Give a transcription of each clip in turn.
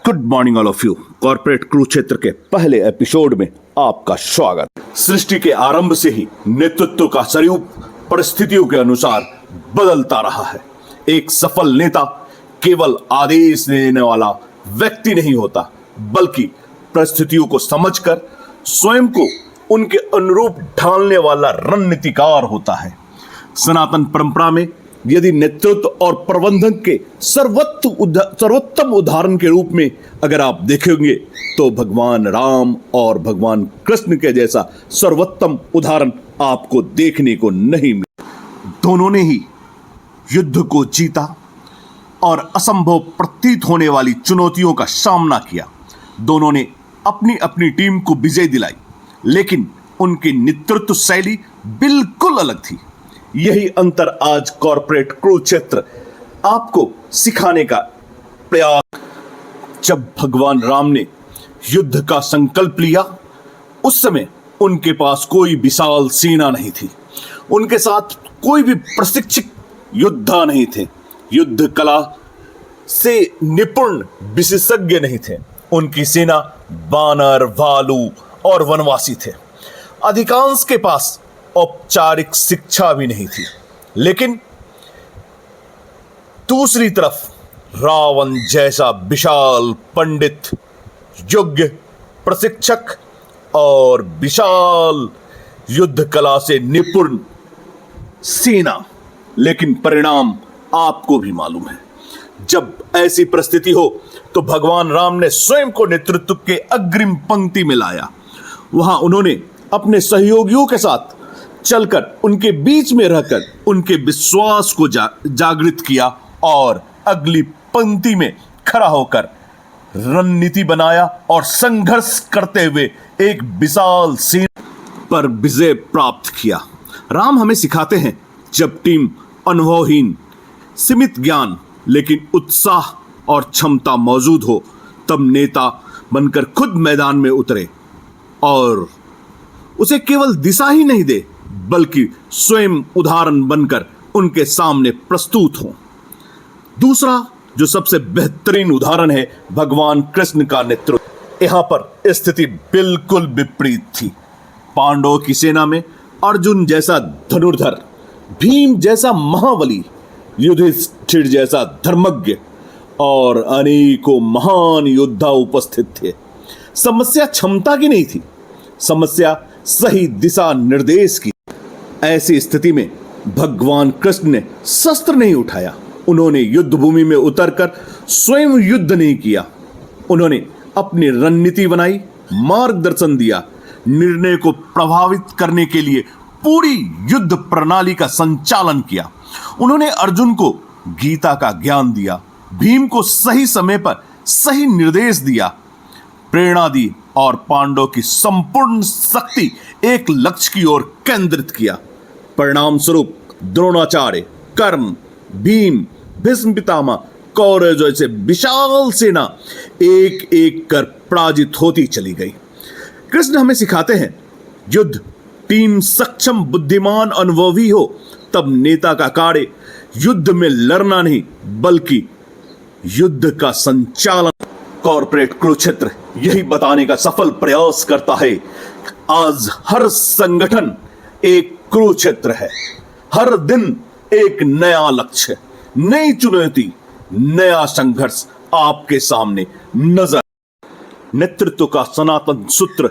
Good morning all of you. Corporate Kurukshetra के पहले episode में आपका स्वागत। सृष्टि के आरंभ से ही नेतृत्व का स्वरूप परिस्थितियों के अनुसार बदलता रहा है। एक सफल नेता केवल आदेश देने वाला व्यक्ति नहीं होता, बल्कि परिस्थितियों को समझकर स्वयं को उनके अनुरूप ढालने वाला रणनीतिकार होता है। सनातन परंपरा में यदि नेतृत्व और प्रबंधन के सर्वोत्तम उदाहरण के रूप में अगर आप देखेंगे तो भगवान राम और भगवान कृष्ण के जैसा सर्वोत्तम उदाहरण आपको देखने को नहीं मिला। दोनों ने ही युद्ध को जीता और असंभव प्रतीत होने वाली चुनौतियों का सामना किया। दोनों ने अपनी अपनी टीम को विजय दिलाई, लेकिन उनकी नेतृत्व शैली बिल्कुल अलग थी। यही अंतर आज कॉर्पोरेट कुरुक्षेत्र आपको सिखाने का प्रयास। जब भगवान राम ने युद्ध का संकल्प लिया, उस समय उनके पास कोई विशाल सेना नहीं थी। उनके साथ कोई भी प्रशिक्षित योद्धा नहीं थे। युद्ध कला से निपुण विशेषज्ञ नहीं थे। उनकी सेना बानर, भालू और वनवासी थे। अधिकांश के पास औपचारिक शिक्षा भी नहीं थी। लेकिन दूसरी तरफ रावण जैसा विशाल पंडित, योग्य प्रशिक्षक और विशाल युद्ध कला से निपुण सेना। लेकिन परिणाम आपको भी मालूम है। जब ऐसी परिस्थिति हो तो भगवान राम ने स्वयं को नेतृत्व के अग्रिम पंक्ति में लाया। वहां उन्होंने अपने सहयोगियों के साथ चलकर उनके बीच में रहकर उनके विश्वास को जागृत किया और अगली पंक्ति में खड़ा होकर रणनीति बनाया और संघर्ष करते हुए एक विशाल सेना पर विजय प्राप्त किया। राम हमें सिखाते हैं, जब टीम अनुभवहीन, सीमित ज्ञान लेकिन उत्साह और क्षमता मौजूद हो, तब नेता बनकर खुद मैदान में उतरे और उसे केवल दिशा ही नहीं दे, बल्कि स्वयं उदाहरण बनकर उनके सामने प्रस्तुत हो। दूसरा जो सबसे बेहतरीन उदाहरण है भगवान कृष्ण का नेतृत्व। यहां पर स्थिति बिल्कुल विपरीत थी। पांडवों की सेना में अर्जुन जैसा धनुर्धर, भीम जैसा महाबली, युधिष्ठिर जैसा धर्मज्ञ और अनेकों महान योद्धा उपस्थित थे। समस्या क्षमता की नहीं थी, समस्या सही दिशा निर्देश की। ऐसी स्थिति में भगवान कृष्ण ने शस्त्र नहीं उठाया। उन्होंने युद्ध भूमि में उतरकर स्वयं युद्ध नहीं किया। उन्होंने अपनी रणनीति बनाई, मार्गदर्शन दिया, निर्णय को प्रभावित करने के लिए पूरी युद्ध प्रणाली का संचालन किया। उन्होंने अर्जुन को गीता का ज्ञान दिया, भीम को सही समय पर सही निर्देश दिया, प्रेरणा दी और पांडवों की संपूर्ण शक्ति एक लक्ष्य की ओर केंद्रित किया। परिणाम स्वरूप द्रोणाचार्य, कर्ण, भीम, भीष्म पितामह, कौरव जैसे विशाल सेना एक एक कर पराजित होती चली गई। कृष्ण हमें सिखाते हैं, युद्ध टीम सक्षम, बुद्धिमान, अनुभवी हो, तब नेता का कार्य युद्ध में लड़ना नहीं, बल्कि युद्ध का संचालन। कॉर्पोरेट कुरुक्षेत्र यही बताने का सफल प्रयास करता है। आज हर संगठन एक कुरुक्षेत्र है। हर दिन एक नया लक्ष्य, नई चुनौती, नया संघर्ष आपके सामने नजर। नेतृत्व का सनातन सूत्र।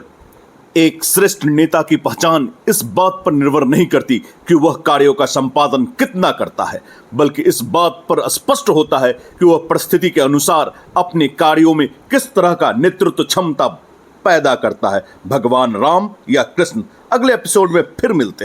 एक श्रेष्ठ नेता की पहचान इस बात पर निर्भर नहीं करती कि वह कार्यों का संपादन कितना करता है, बल्कि इस बात पर स्पष्ट होता है कि वह परिस्थिति के अनुसार अपने कार्यों में किस तरह का नेतृत्व क्षमता पैदा करता है। भगवान राम या कृष्ण। अगले एपिसोड में फिर मिलते हैं।